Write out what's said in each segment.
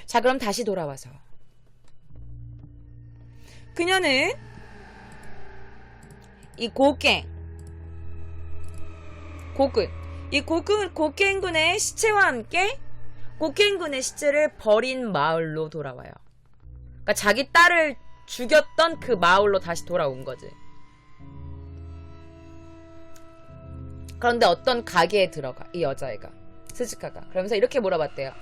자, 그럼 다시 돌아와서 그녀는 이 고갱군의 시체와 함께 고갱군의 시체를 버린 마을로 돌아와요. 그러니까 자기 딸을 죽였던 그 마을로 다시 돌아온 거지. 그런데 어떤 가게에 들어가, 이 여자애가, 스즈카가. 그러면서 이렇게 물어봤대요.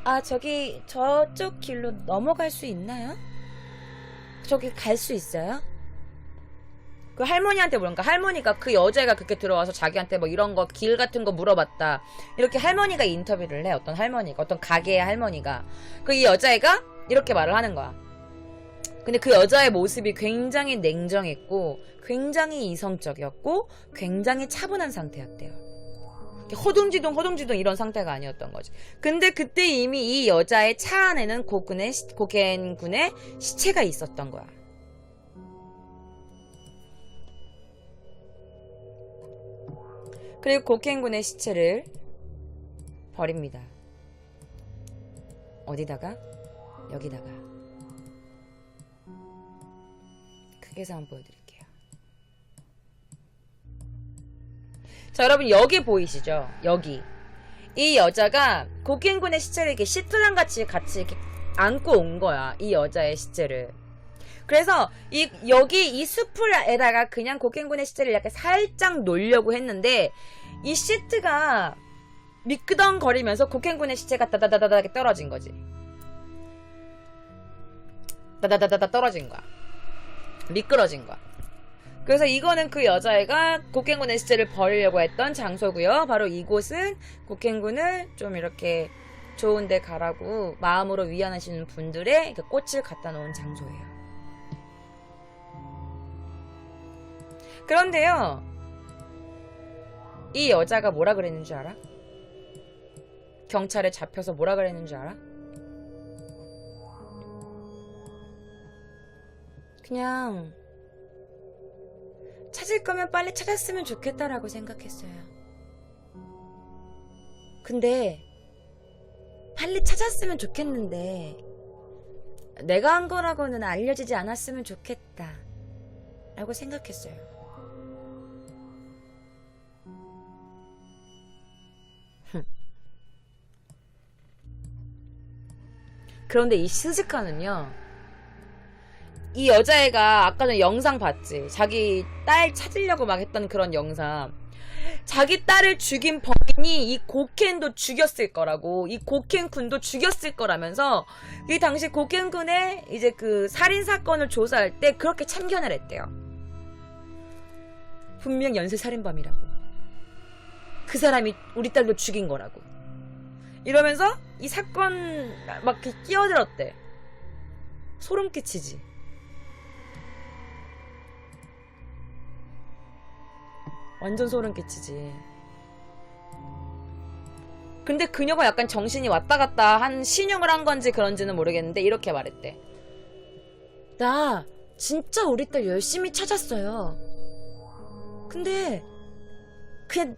아, 저기 저쪽 길로 넘어갈 수 있나요? 저기 갈 수 있어요? 그 할머니한테 물은 거야. 할머니가 그 여자애가 그렇게 들어와서 자기한테 뭐 이런 거 길 같은 거 물어봤다. 이렇게 할머니가 인터뷰를 해. 어떤 할머니가, 어떤 가게의 할머니가. 그 이 여자애가 이렇게 말을 하는 거야. 근데 그 여자의 모습이 굉장히 냉정했고 굉장히 이성적이었고 굉장히 차분한 상태였대요. 허둥지둥 이런 상태가 아니었던 거지. 근데 그때 이미 이 여자의 차 안에는 고겐군의 시체가 있었던 거야. 그리고 고겐군의 시체를 버립니다. 어디다가? 여기다가. 크게서 한번 보여드릴게요. 자, 여러분 여기 보이시죠? 여기. 이 여자가 고겐군의 시체를 이렇게 시트랑같이 이렇게 안고 온 거야. 이 여자의 시체를. 그래서 여기 이 숲에다가 그냥 고겐군의 시체를 약간 살짝 놓으려고 했는데 이 시트가 미끄덩거리면서 고겐군의 시체가 다다다다다 떨어진 거지. 다다다다다 떨어진 거야. 미끄러진 거야. 그래서 이거는 그 여자애가 고겐군의 시체를 버리려고 했던 장소고요. 바로 이곳은 고겐군을 좀 이렇게 좋은 데 가라고 마음으로 위안하시는 분들의 꽃을 갖다 놓은 장소예요. 그런데요, 이 여자가 뭐라 그랬는지 알아? 경찰에 잡혀서 뭐라 그랬는지 알아? 그냥 찾을 거면 빨리 찾았으면 좋겠다라고 생각했어요. 근데 빨리 찾았으면 좋겠는데 내가 한 거라고는 알려지지 않았으면 좋겠다 라고 생각했어요. 그런데 이 스즈카는요, 이 여자애가 아까 전에 영상 봤지? 자기 딸 찾으려고 막 했던 그런 영상. 자기 딸을 죽인 범인이 이 고켄도 죽였을 거라고, 이 고켄군도 죽였을 거라면서 이 당시 고켄군의 이제 그 살인사건을 조사할 때 그렇게 참견을 했대요. 분명 연쇄살인범이라고. 그 사람이 우리 딸도 죽인 거라고. 이러면서 이 사건 막 끼어들었대. 소름 끼치지. 완전 소름 끼치지. 근데 그녀가 약간 정신이 왔다 갔다 한 신용을 한 건지 그런지는 모르겠는데 이렇게 말했대. 나 진짜 우리 딸 열심히 찾았어요. 근데 그냥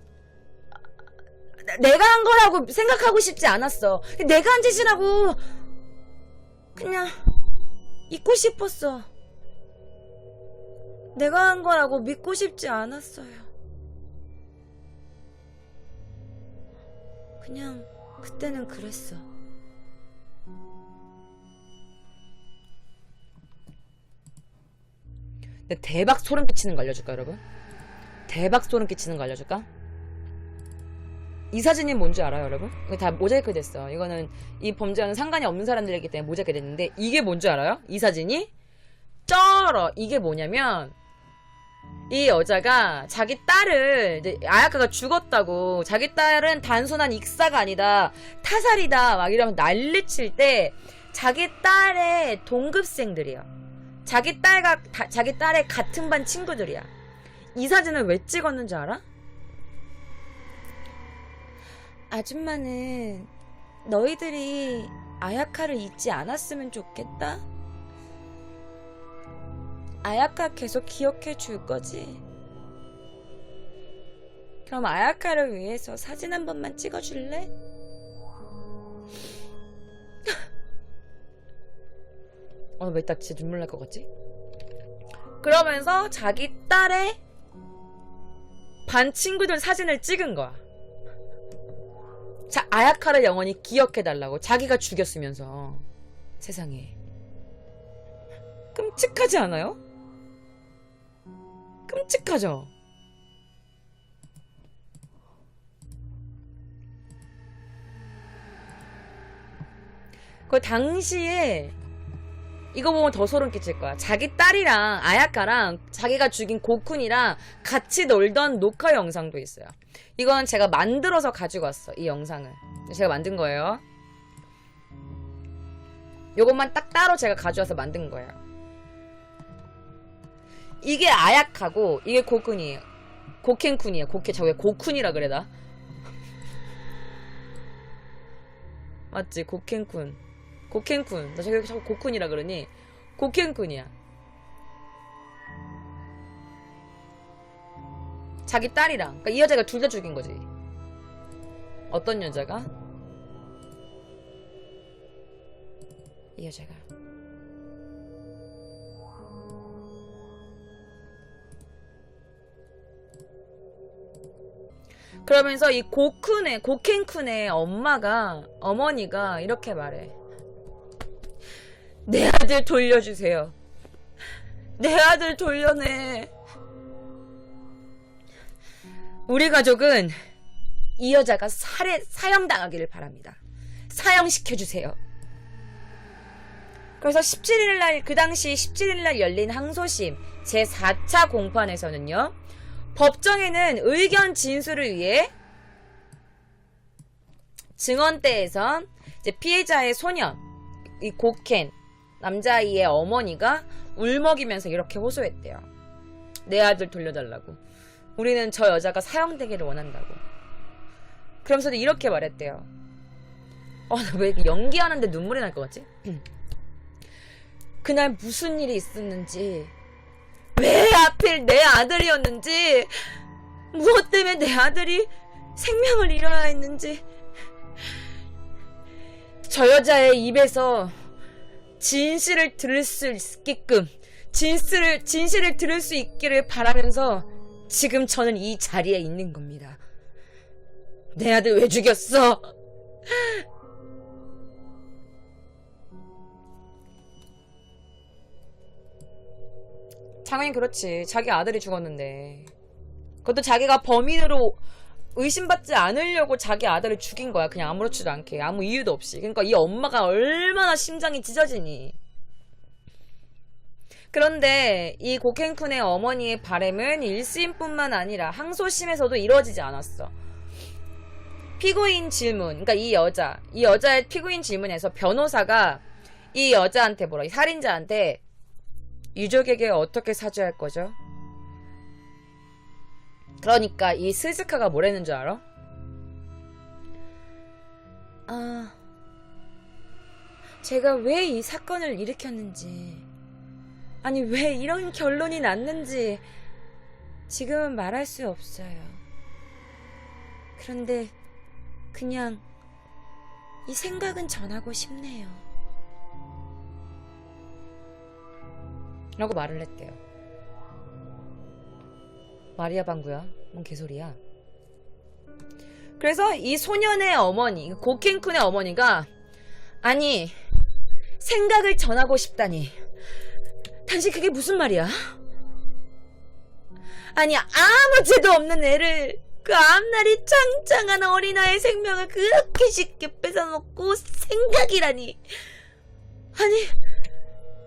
내가 한 거라고 생각하고 싶지 않았어. 내가 한 짓이라고 그냥 잊고 싶었어. 내가 한 거라고 믿고 싶지 않았어요. 그냥 그때는 그랬어. 근데 대박 소름 끼치는 거 알려줄까, 여러분? 대박 소름 끼치는 거 알려줄까? 이 사진이 뭔지 알아요, 여러분? 이거 다 모자이크 됐어. 이거는 이 범죄와는 상관이 없는 사람들이기 때문에 모자이크 됐는데 이게 뭔지 알아요? 이 사진이? 쩔어. 이게 뭐냐면 이 여자가 자기 딸을, 이제 아야카가 죽었다고, 자기 딸은 단순한 익사가 아니다, 타살이다 막 이러면 난리칠 때 자기 딸의 동급생들이야. 자기 딸의 같은 반 친구들이야. 이 사진을 왜 찍었는지 알아? 아줌마는 너희들이 아야카를 잊지 않았으면 좋겠다. 아야카 계속 기억해 줄 거지? 그럼 아야카를 위해서 사진 한 번만 찍어줄래? 왜 딱 진짜 눈물 날 것 같지? 그러면서 자기 딸의 반 친구들 사진을 찍은 거야. 아야카를 영원히 기억해달라고. 자기가 죽였으면서. 세상에. 끔찍하지 않아요? 끔찍하죠? 그 당시에 이거 보면 더 소름 끼칠 거야. 자기 딸이랑 아야카랑 자기가 죽인 고쿤이랑 같이 놀던 녹화 영상도 있어요. 이건 제가 만들어서 가지고 왔어. 이 영상을 제가 만든 거예요. 요것만 딱 따로 제가 가져와서 만든 거예요. 이게 아야카고 이게 고쿤이에요. 고켄쿤이에요. 저 왜 고쿤이라 그래 나? 맞지? 고켄쿤. 나 자꾸 고쿤이라 그러니 고켄쿤이야. 자기 딸이랑. 그러니까 이 여자가 둘 다 죽인 거지. 어떤 여자가? 이 여자가. 그러면서 이 고켄쿤의 어머니가 이렇게 말해. 내 아들 돌려주세요. 내 아들 돌려내. 우리 가족은 이 여자가 사형당하기를 바랍니다. 사형시켜주세요. 그래서 17일날, 그 당시 17일날 열린 항소심 제4차 공판에서는요, 법정에는 의견 진술을 위해 증언대에선 이제 피해자의 소년, 이 고켄, 남자아이의 어머니가 울먹이면서 이렇게 호소했대요. 내 아들 돌려달라고. 우리는 저 여자가 사형되기를 원한다고. 그러면서도 이렇게 말했대요. 나 왜 연기하는데 눈물이 날 것 같지? 그날 무슨 일이 있었는지, 왜 하필 내 아들이었는지, 무엇 때문에 내 아들이 생명을 잃어야 했는지, 저 여자의 입에서 진실을 들을 수 있게끔 진실을 들을 수 있기를 바라면서 지금 저는 이 자리에 있는 겁니다. 내 아들 왜 죽였어? 당연히 그렇지. 자기 아들이 죽었는데. 그것도 자기가 범인으로 의심받지 않으려고 자기 아들을 죽인 거야. 그냥 아무렇지도 않게. 아무 이유도 없이. 그러니까 이 엄마가 얼마나 심장이 찢어지니. 그런데 이 고켄쿤의 어머니의 바람은 1심뿐만 아니라 항소심에서도 이루어지지 않았어. 피고인 질문, 그러니까 이 여자의 피고인 질문에서 변호사가 이 여자한테 이 살인자한테 유족에게 어떻게 사죄할 거죠? 그러니까 이 스즈카가 뭐라는 줄 알아? 제가 왜 이 사건을 일으켰는지, 아니 왜 이런 결론이 났는지 지금은 말할 수 없어요. 그런데 그냥 이 생각은 전하고 싶네요. 라고 말을 했대요. 마리아 방구야? 뭔 개소리야. 그래서 이 소년의 어머니, 고켄쿤의 어머니가, 아니 생각을 전하고 싶다니 당신 그게 무슨 말이야? 아니 아무 죄도 없는 애를, 그 앞날이 짱짱한 어린아이의 생명을 그렇게 쉽게 뺏어먹고 생각이라니. 아니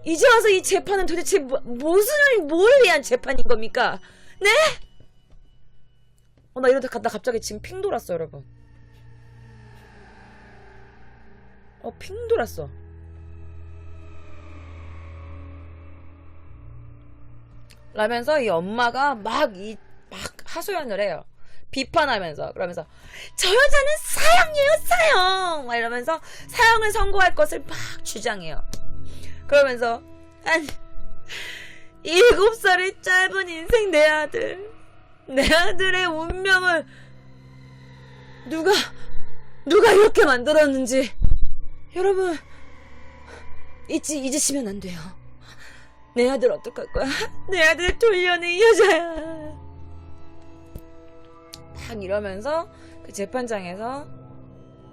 이제 와서 이 재판은 도대체 뭘 위한 재판인 겁니까? 네? 나 이러다 갑자기 지금 핑 돌았어, 여러분. 핑 돌았어. 라면서 이 엄마가 막 하소연을 해요. 비판하면서. 그러면서 저 여자는 사형이에요, 사형! 막 이러면서 사형을 선고할 것을 막 주장해요. 그러면서 7살의 짧은 인생 내 아들의 운명을 누가 이렇게 만들었는지, 여러분 잊으시면 안 돼요. 내 아들 어떡할 거야? 내 아들 돌려내 이 여자야. 막 이러면서 그 재판장에서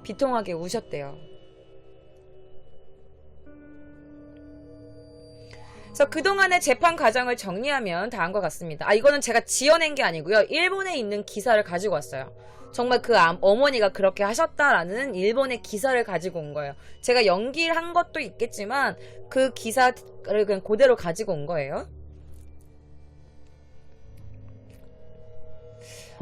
비통하게 우셨대요. 그래서 그동안의 재판 과정을 정리하면 다음과 같습니다. 이거는 제가 지어낸 게 아니고요. 일본에 있는 기사를 가지고 왔어요. 정말 그 어머니가 그렇게 하셨다라는 일본의 기사를 가지고 온 거예요. 제가 연기를 한 것도 있겠지만 그 기사를 그냥 그대로 가지고 온 거예요.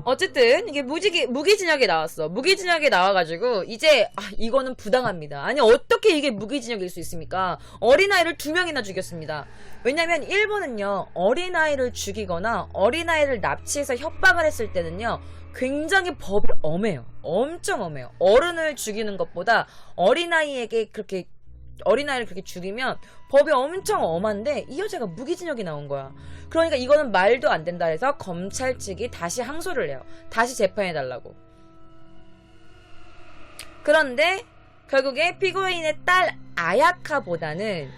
어쨌든 이게 무기징역이 나왔어. 무기징역이 나와가지고 이제 이거는 부당합니다. 아니 어떻게 이게 무기징역일 수 있습니까? 어린아이를 2명이나 죽였습니다. 왜냐면 일본은요 어린아이를 죽이거나 어린아이를 납치해서 협박을 했을 때는요 굉장히 법이 엄해요. 엄청 엄해요. 어른을 죽이는 것보다 어린아이를 그렇게 죽이면 법이 엄청 엄한데 이 여자가 무기징역이 나온 거야. 그러니까 이거는 말도 안 된다 해서 검찰 측이 다시 항소를 해요. 다시 재판해달라고. 그런데 결국에 피고인의 딸 아야카보다는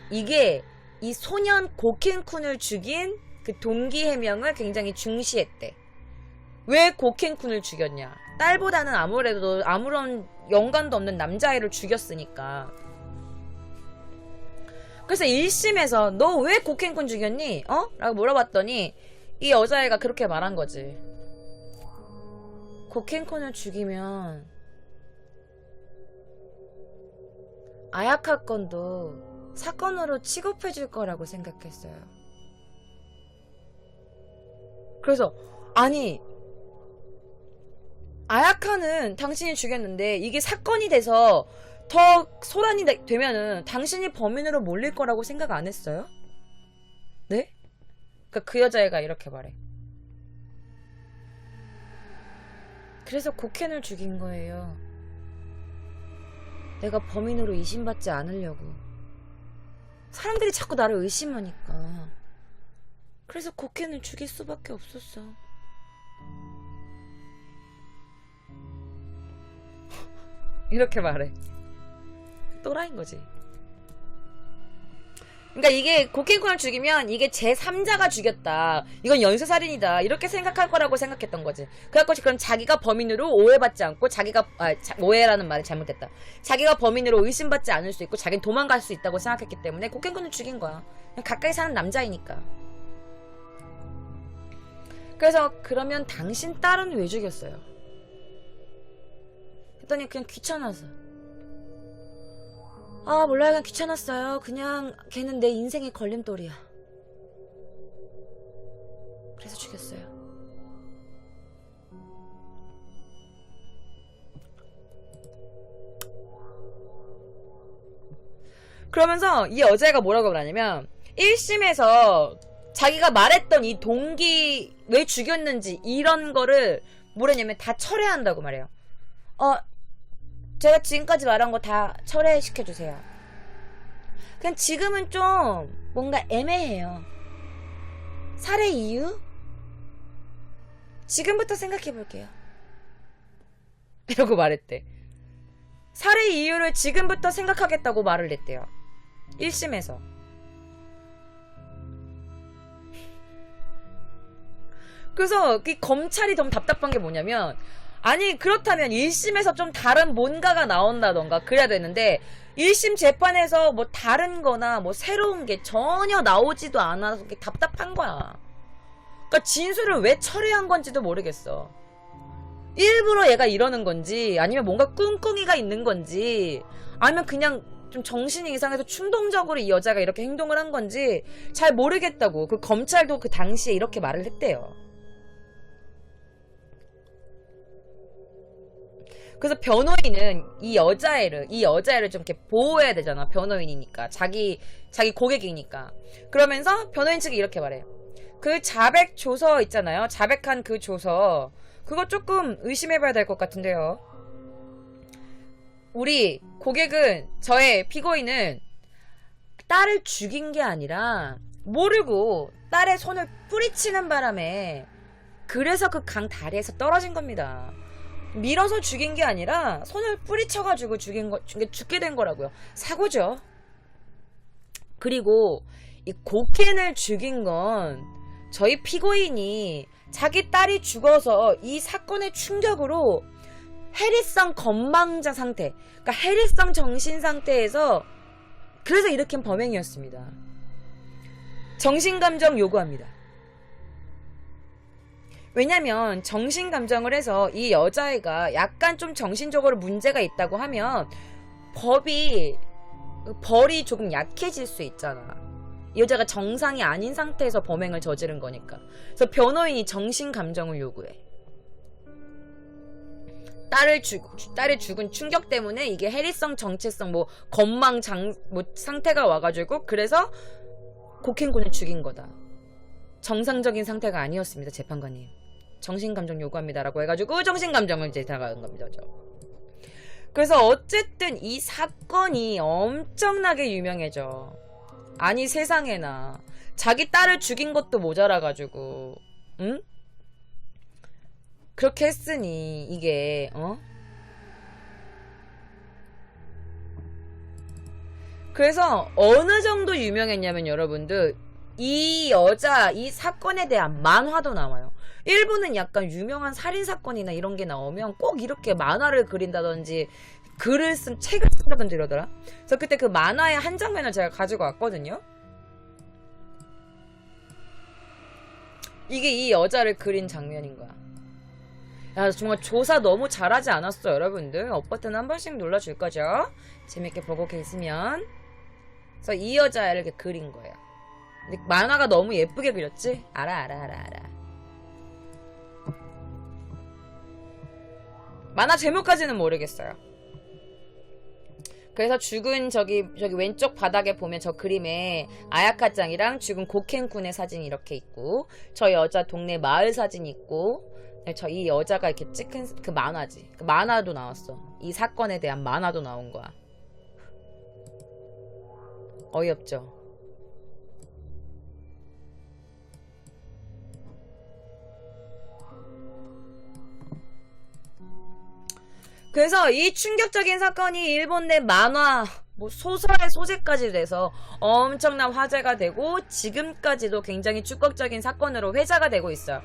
이게 이 소년 고켄쿤을 죽인 그 동기 해명을 굉장히 중시했대. 왜 고켄쿤을 죽였냐? 딸보다는 아무래도 아무런 연관도 없는 남자아이를 죽였으니까. 그래서 1심에서 너 왜 고켄쿤 죽였니? 라고 물어봤더니 이 여자애가 그렇게 말한 거지. 고켄쿤을 죽이면 아야카 건도 사건으로 취급해줄 거라고 생각했어요. 그래서 아니 아야카는 당신이 죽였는데 이게 사건이 돼서 더 소란이 되면은 당신이 범인으로 몰릴 거라고 생각 안 했어요? 네? 그러니까 그 여자애가 이렇게 말해. 그래서 고켄을 죽인 거예요. 내가 범인으로 의심받지 않으려고. 사람들이 자꾸 나를 의심하니까. 그래서 고켄을 죽일 수밖에 없었어. 이렇게 말해. 또라이인 거지. 그러니까 이게 고켄쿤을 죽이면 이게 제3자가 죽였다. 이건 연쇄살인이다. 이렇게 생각할 거라고 생각했던 거지. 그래갖고 그럼 자기가 범인으로 오해받지 않고 오해라는 말이 잘못됐다. 자기가 범인으로 의심받지 않을 수 있고 자기는 도망갈 수 있다고 생각했기 때문에 고켄쿤을 죽인 거야. 그냥 가까이 사는 남자이니까. 그래서 그러면 당신 딸은 왜 죽였어요? 했더니 그냥 귀찮아서. 몰라요. 그냥 귀찮았어요. 그냥 걔는 내 인생의 걸림돌이야. 그래서 죽였어요. 그러면서 이 여자애가 뭐라고 말하냐면 1심에서 자기가 말했던 이 동기 왜 죽였는지 이런 거를 뭐라냐면 다 철회한다고 말해요. 제가 지금까지 말한 거 다 철회시켜주세요. 그냥 지금은 좀 뭔가 애매해요. 살해 이유? 지금부터 생각해볼게요. 이러고 말했대. 살해 이유를 지금부터 생각하겠다고 말을 했대요. 1심에서. 그래서 이 검찰이 좀 답답한 게 뭐냐면 아니 그렇다면 1심에서 좀 다른 뭔가가 나온다던가 그래야 되는데 1심 재판에서 뭐 다른 거나 뭐 새로운 게 전혀 나오지도 않아서 답답한 거야. 그러니까 진술을 왜 철회한 건지도 모르겠어. 일부러 얘가 이러는 건지 아니면 뭔가 꿍꿍이가 있는 건지 아니면 그냥 좀 정신이 이상해서 충동적으로 이 여자가 이렇게 행동을 한 건지 잘 모르겠다고. 그 검찰도 그 당시에 이렇게 말을 했대요. 그래서 변호인은 이 여자애를 좀 이렇게 보호해야 되잖아. 변호인이니까. 자기 고객이니까. 그러면서 변호인 측이 이렇게 말해요. 그 자백 조서 있잖아요. 자백한 그 조서. 그거 조금 의심해봐야 될 것 같은데요. 우리 고객은, 저의 피고인은 딸을 죽인 게 아니라 모르고 딸의 손을 뿌리치는 바람에 그래서 그 강 다리에서 떨어진 겁니다. 밀어서 죽인 게 아니라 손을 뿌리쳐가지고 죽게 된 거라고요. 사고죠. 그리고 이 고켄을 죽인 건 저희 피고인이 자기 딸이 죽어서 이 사건의 충격으로 해리성 건망자 상태, 그러니까 해리성 정신 상태에서 그래서 일으킨 범행이었습니다. 정신감정 요구합니다. 왜냐면 정신감정을 해서 이 여자애가 약간 좀 정신적으로 문제가 있다고 하면 벌이 조금 약해질 수 있잖아. 이 여자가 정상이 아닌 상태에서 범행을 저지른 거니까. 그래서 변호인이 정신감정을 요구해. 딸을 죽은 충격 때문에 이게 해리성 정체성 상태가 와가지고 그래서 고켄군을 죽인 거다. 정상적인 상태가 아니었습니다. 재판관님. 정신감정 요구합니다라고 해가지고 정신감정을 이제 다가간 겁니다. 그래서 어쨌든 이 사건이 엄청나게 유명해져. 아니 세상에나 자기 딸을 죽인 것도 모자라가지고 응? 그렇게 했으니 이게 그래서 어느 정도 유명했냐면 여러분들 이 사건에 대한 만화도 나와요. 일본은 약간 유명한 살인사건이나 이런 게 나오면 꼭 이렇게 만화를 그린다든지 책을 쓴다든지 이러더라. 그래서 그때 그 만화의 한 장면을 제가 가지고 왔거든요. 이게 이 여자를 그린 장면인 거야. 야, 정말 조사 너무 잘하지 않았어, 여러분들? 버튼 한 번씩 눌러줄 거죠? 재밌게 보고 계시면. 그래서 이 여자를 이렇게 그린 거예요. 근데 만화가 너무 예쁘게 그렸지? 알아. 만화 제목까지는 모르겠어요. 그래서 죽은 저기 왼쪽 바닥에 보면 저 그림에 아야카짱이랑 죽은 고켄군의 사진이 이렇게 있고, 저 여자 동네 마을 사진이 있고, 이 여자가 이렇게 찍힌 그 만화지. 그 만화도 나왔어. 이 사건에 대한 만화도 나온 거야. 어이없죠? 그래서 이 충격적인 사건이 일본 내 만화, 소설의 소재까지 돼서 엄청난 화제가 되고 지금까지도 굉장히 축적적인 사건으로 회자가 되고 있어요.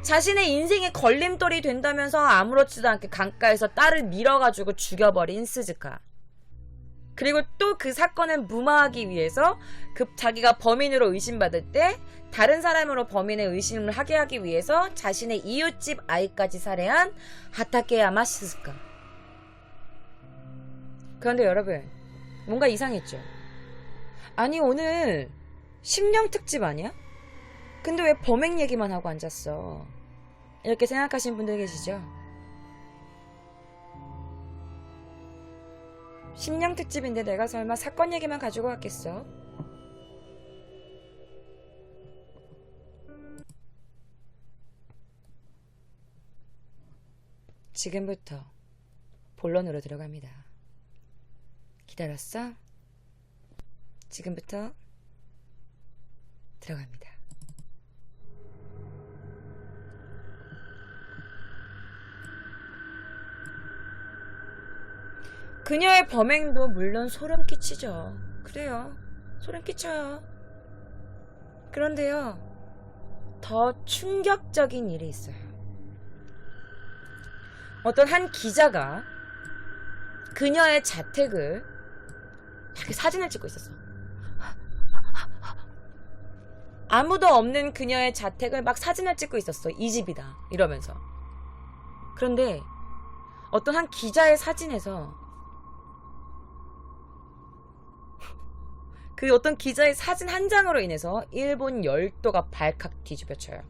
자신의 인생의 걸림돌이 된다면서 아무렇지도 않게 강가에서 딸을 밀어가지고 죽여버린 스즈카. 그리고 또 그 사건을 무마하기 위해서 자기가 범인으로 의심받을 때 다른 사람으로 범인의 의심을 하게 하기 위해서 자신의 이웃집 아이까지 살해한 하타케야마 스즈카. 그런데 여러분, 뭔가 이상했죠? 아니 오늘 심령 특집 아니야? 근데 왜 범행 얘기만 하고 앉았어? 이렇게 생각하시는 분들 계시죠? 심령 특집인데 내가 설마 사건 얘기만 가지고 왔겠어? 지금부터 본론으로 들어갑니다. 기다렸어? 지금부터 들어갑니다. 그녀의 범행도 물론 소름 끼치죠. 그래요. 소름 끼쳐요. 그런데요, 더 충격적인 일이 있어요. 어떤 한 기자가 그녀의 자택을 이렇게 사진을 찍고 있었어. 아무도 없는 그녀의 자택을 막 사진을 찍고 있었어. 이 집이다 이러면서. 그런데 어떤 한 기자의 사진에서 그 어떤 기자의 사진 한 장으로 인해서 일본 열도가 발칵 뒤집어쳐요.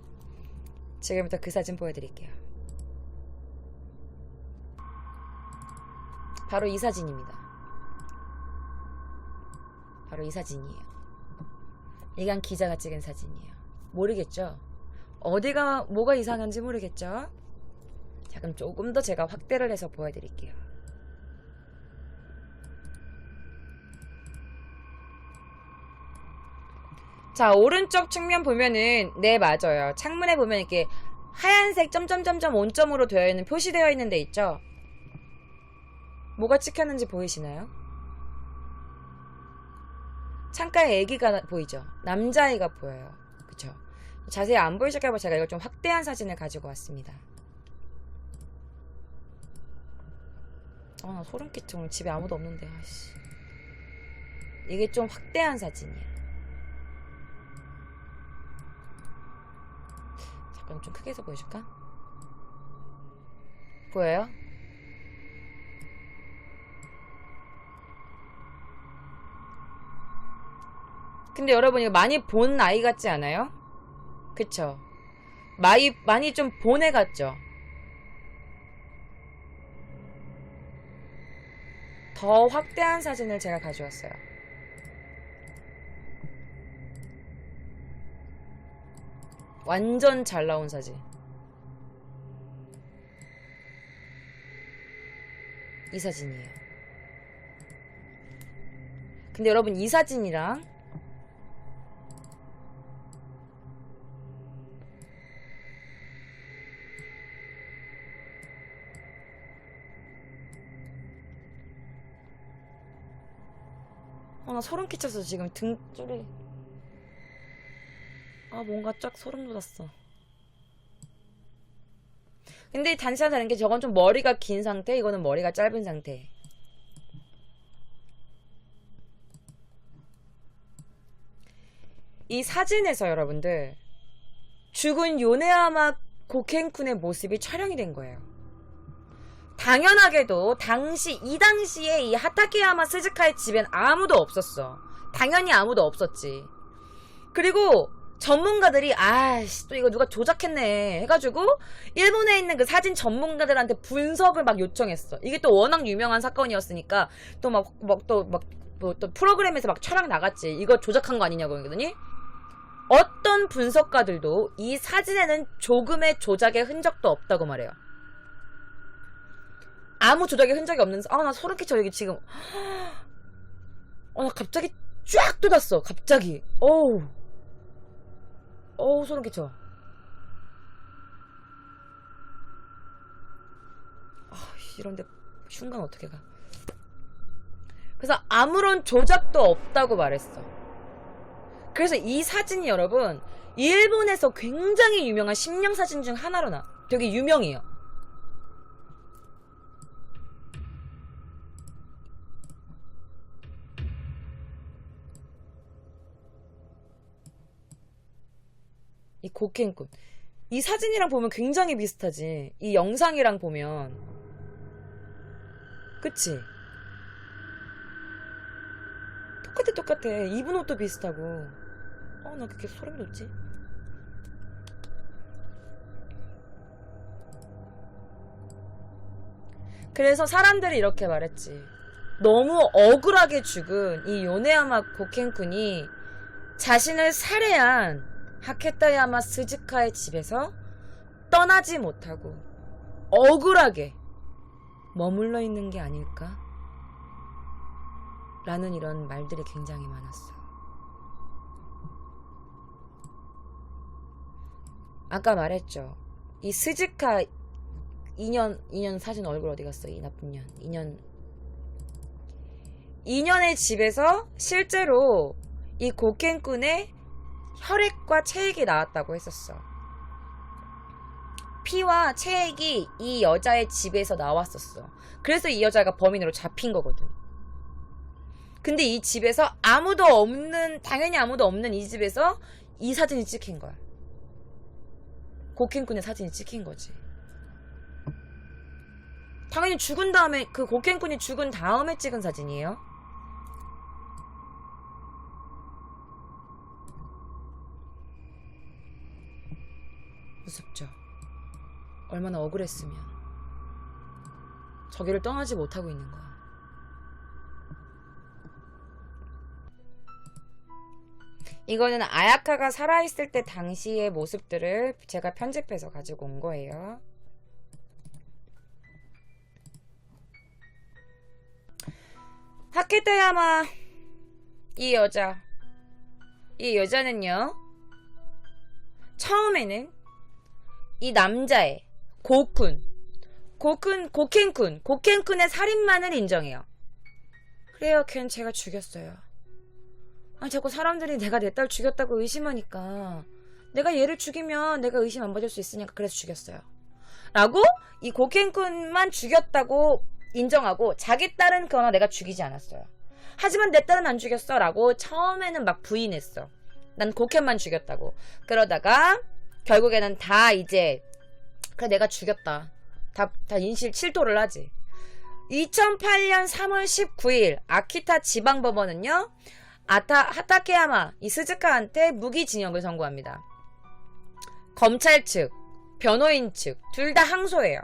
지금부터 그 사진 보여드릴게요. 바로 이 사진입니다. 바로 이 사진이에요. 이건 기자가 찍은 사진이에요. 모르겠죠? 뭐가 이상한지 모르겠죠? 자, 그럼 조금 더 제가 확대를 해서 보여드릴게요. 자, 오른쪽 측면 보면은, 네, 맞아요. 창문에 보면 이렇게 하얀색 점점점점 온점으로 되어 있는, 표시되어 있는 데 있죠? 뭐가 찍혔는지 보이시나요? 창가에 애기가 보이죠? 남자아이가 보여요. 그쵸? 자세히 안 보이실까봐 제가 이걸 좀 확대한 사진을 가지고 왔습니다. 나 소름 끼쳐. 오늘 집에 아무도 없는데. 아씨. 이게 좀 확대한 사진이에요. 잠깐 좀 크게 해서 보여줄까? 보여요? 근데 여러분 이거 많이 본 아이 같지 않아요? 그쵸? 많이 좀 본 애 같죠? 더 확대한 사진을 제가 가져왔어요. 완전 잘 나온 사진. 이 사진이에요. 근데 여러분 이 사진이랑 나 소름 끼쳐서 지금 등줄이 뭔가 쫙 소름 돋았어. 근데 단시간 다른 게 저건 좀 머리가 긴 상태, 이거는 머리가 짧은 상태. 이 사진에서 여러분들 죽은 요네야마 고켄쿤의 모습이 촬영이 된 거예요. 당연하게도 이 당시에 이 하타케야마 스즈카의 집엔 아무도 없었어. 당연히 아무도 없었지. 그리고 전문가들이 또 이거 누가 조작했네 해가지고 일본에 있는 그 사진 전문가들한테 분석을 막 요청했어. 이게 또 워낙 유명한 사건이었으니까 또 프로그램에서 막 촬영 나갔지. 이거 조작한 거 아니냐고 그러더니 어떤 분석가들도 이 사진에는 조금의 조작의 흔적도 없다고 말해요. 아무 조작의 흔적이 없는 나 소름 끼쳐. 여기 지금 나 갑자기 쫙 돋았어. 갑자기 어우 소름 끼쳐. 이런데 순간 어떻게 가. 그래서 아무런 조작도 없다고 말했어. 그래서 이 사진이 여러분 일본에서 굉장히 유명한 심령사진 중 하나로 되게 유명해요. 이 고켄쿤. 이 사진이랑 보면 굉장히 비슷하지. 이 영상이랑 보면. 그치? 똑같아. 입은 옷도 비슷하고. 나 그렇게 소름 돋지? 그래서 사람들이 이렇게 말했지. 너무 억울하게 죽은 이 요네야마 고켄쿤이 자신을 살해한 하케타야마 스즈카의 집에서 떠나지 못하고 억울하게 머물러 있는 게 아닐까? 라는 이런 말들이 굉장히 많았어. 아까 말했죠. 이 스즈카 2년 사진 얼굴 어디 갔어? 이 나쁜 년. 2년의 집에서 실제로 이 고켄쿤의 혈액과 체액이 나왔다고 했었어. 피와 체액이 이 여자의 집에서 나왔었어. 그래서 이 여자가 범인으로 잡힌 거거든. 근데 이 집에서 당연히 아무도 없는 이 집에서 이 사진이 찍힌 거야. 고켄쿤의 사진이 찍힌 거지. 당연히 그 고켄쿤이 죽은 다음에 찍은 사진이에요. 무섭죠? 얼마나 억울했으면 저기를 떠나지 못하고 있는 거야. 이거는 아야카가 살아있을 때 당시의 모습들을 제가 편집해서 가지고 온 거예요. 하케타야마 이 여자는요 처음에는 이 남자의 고켄쿤의 살인만을 인정해요. 그래요, 걘 제가 죽였어요. 아, 자꾸 사람들이 내가 내 딸 죽였다고 의심하니까 내가 얘를 죽이면 내가 의심 안 받을 수 있으니까 그래서 죽였어요. 라고 이 고켄쿤만 죽였다고 인정하고 자기 딸은 그러나 내가 죽이지 않았어요. 하지만 내 딸은 안 죽였어 라고 처음에는 막 부인했어. 난 고켄만 죽였다고. 그러다가 결국에는 다 이제 그래 내가 죽였다. 다 인실 실토를 하지. 2008년 3월 19일 아키타 지방법원은요. 하타케야마 이 스즈카한테 무기징역을 선고합니다. 검찰 측, 변호인 측 둘 다 항소해요.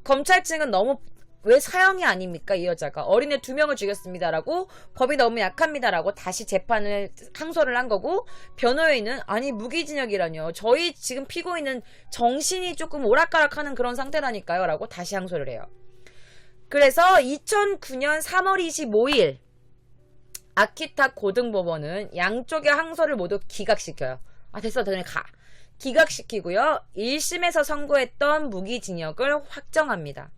검찰 측은 너무 왜 사형이 아닙니까? 이 여자가 어린애 2명을 죽였습니다라고 법이 너무 약합니다라고 다시 재판을 항소를 한 거고 변호인은 아니 무기징역이라뇨. 저희 지금 피고인은 정신이 조금 오락가락하는 그런 상태라니까요 라고 다시 항소를 해요. 그래서 2009년 3월 25일 아키타 고등법원은 양쪽의 항소를 모두 기각시켜요. 아 됐어 너네 가. 기각시키고요. 1심에서 선고했던 무기징역을 확정합니다.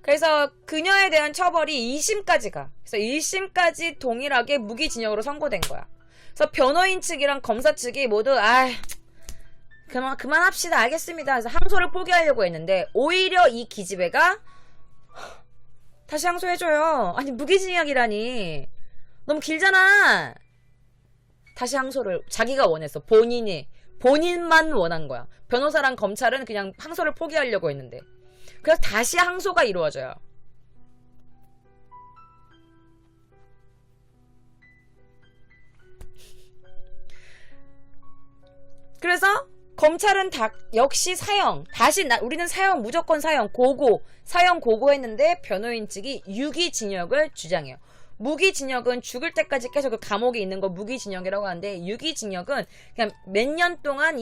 그래서 그녀에 대한 처벌이 2심까지 가. 그래서 1심까지 동일하게 무기징역으로 선고된 거야. 그래서 변호인 측이랑 검사 측이 모두 그만합시다 알겠습니다. 그래서 항소를 포기하려고 했는데 오히려 이 기집애가 다시 항소해줘요. 아니 무기징역이라니 너무 길잖아. 다시 항소를 자기가 원했어. 본인만 원한 거야. 변호사랑 검찰은 그냥 항소를 포기하려고 했는데 그래서 다시 항소가 이루어져요. 그래서 검찰은 역시 사형. 다시 우리는 사형 무조건 사형 고고했는데 변호인 측이 유기징역을 주장해요. 무기징역은 죽을 때까지 계속 그 감옥에 있는 거 무기징역이라고 하는데 유기징역은 그냥 몇 년 동안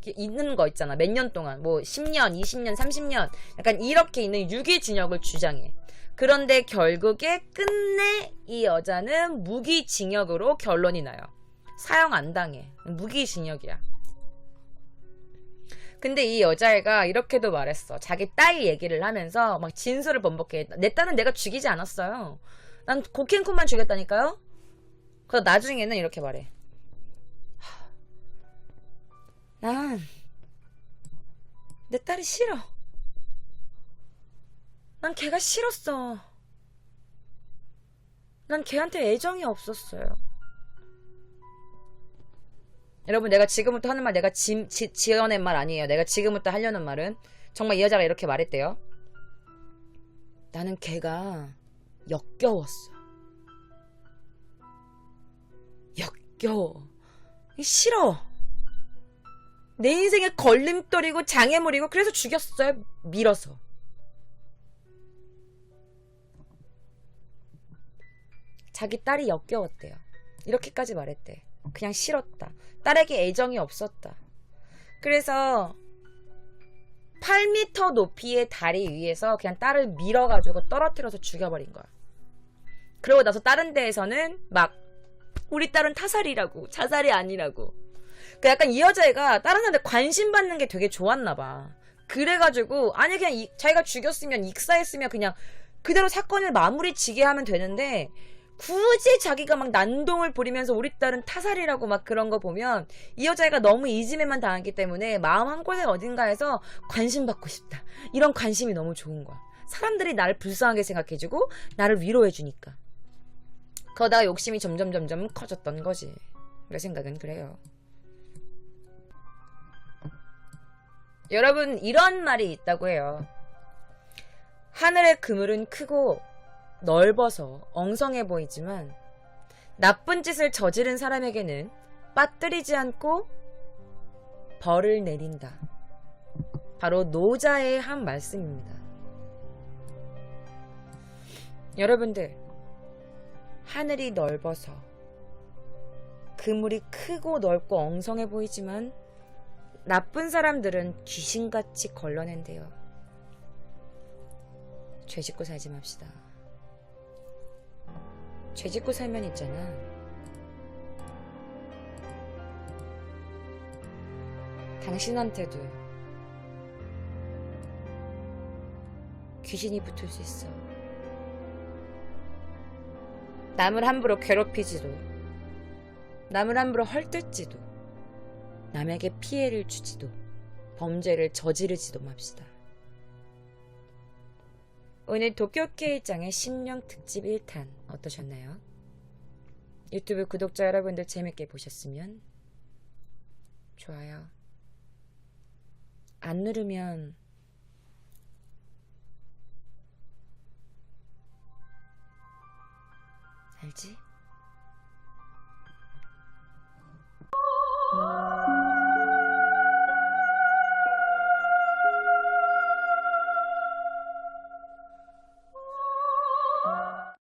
있는 거 있잖아. 몇 년 동안 10년, 20년, 30년 약간 이렇게 있는 유기징역을 주장해. 그런데 결국에 끝내 이 여자는 무기징역으로 결론이 나요. 사형 안 당해. 무기징역이야. 근데 이 여자애가 이렇게도 말했어. 자기 딸 얘기를 하면서 막 진술을 번복해. 내 딸은 내가 죽이지 않았어요. 난 고켄쿤만 죽였다니까요? 그래서 나중에는 이렇게 말해. 난 내 딸이 싫어. 난 걔가 싫었어. 난 걔한테 애정이 없었어요. 여러분 내가 지금부터 하는 말 내가 지어낸 말 아니에요. 내가 지금부터 하려는 말은 정말 이 여자가 이렇게 말했대요. 나는 걔가 역겨웠어. 역겨워. 싫어. 내 인생의 걸림돌이고 장애물이고 그래서 죽였어요. 밀어서. 자기 딸이 역겨웠대요. 이렇게까지 말했대. 그냥 싫었다. 딸에게 애정이 없었다. 그래서 8m 높이의 다리 위에서 그냥 딸을 밀어가지고 떨어뜨려서 죽여버린 거야. 그러고 나서 다른 데에서는 막 우리 딸은 타살이라고 자살이 아니라고. 그 약간 이 여자애가 다른 사람한테 관심 받는 게 되게 좋았나 봐. 그래가지고 아니 그냥 자기가 죽였으면 익사했으면 그냥 그대로 사건을 마무리 지게 하면 되는데 굳이 자기가 막 난동을 부리면서 우리 딸은 타살이라고 막 그런 거 보면 이 여자애가 너무 이지매만 당했기 때문에 마음 한곳에 어딘가에서 관심 받고 싶다. 이런 관심이 너무 좋은 거야. 사람들이 나를 불쌍하게 생각해주고 나를 위로해주니까. 그러다가 욕심이 점점 커졌던 거지. 내 생각은 그래요. 여러분 이런 말이 있다고 해요. 하늘의 그물은 크고 넓어서 엉성해 보이지만 나쁜 짓을 저지른 사람에게는 빠뜨리지 않고 벌을 내린다. 바로 노자의 한 말씀입니다. 여러분들 하늘이 넓어서 그물이 크고 넓고 엉성해 보이지만 나쁜 사람들은 귀신같이 걸러낸대요. 죄 짓고 살지 맙시다. 죄 짓고 살면 있잖아. 당신한테도 귀신이 붙을 수 있어. 남을 함부로 괴롭히지도, 남을 함부로 헐뜯지도, 남에게 피해를 주지도, 범죄를 저지르지도 맙시다. 오늘 도쿄 K장의 신령 특집 1탄 어떠셨나요? 유튜브 구독자 여러분들 재밌게 보셨으면 좋아요. 안 누르면 알지?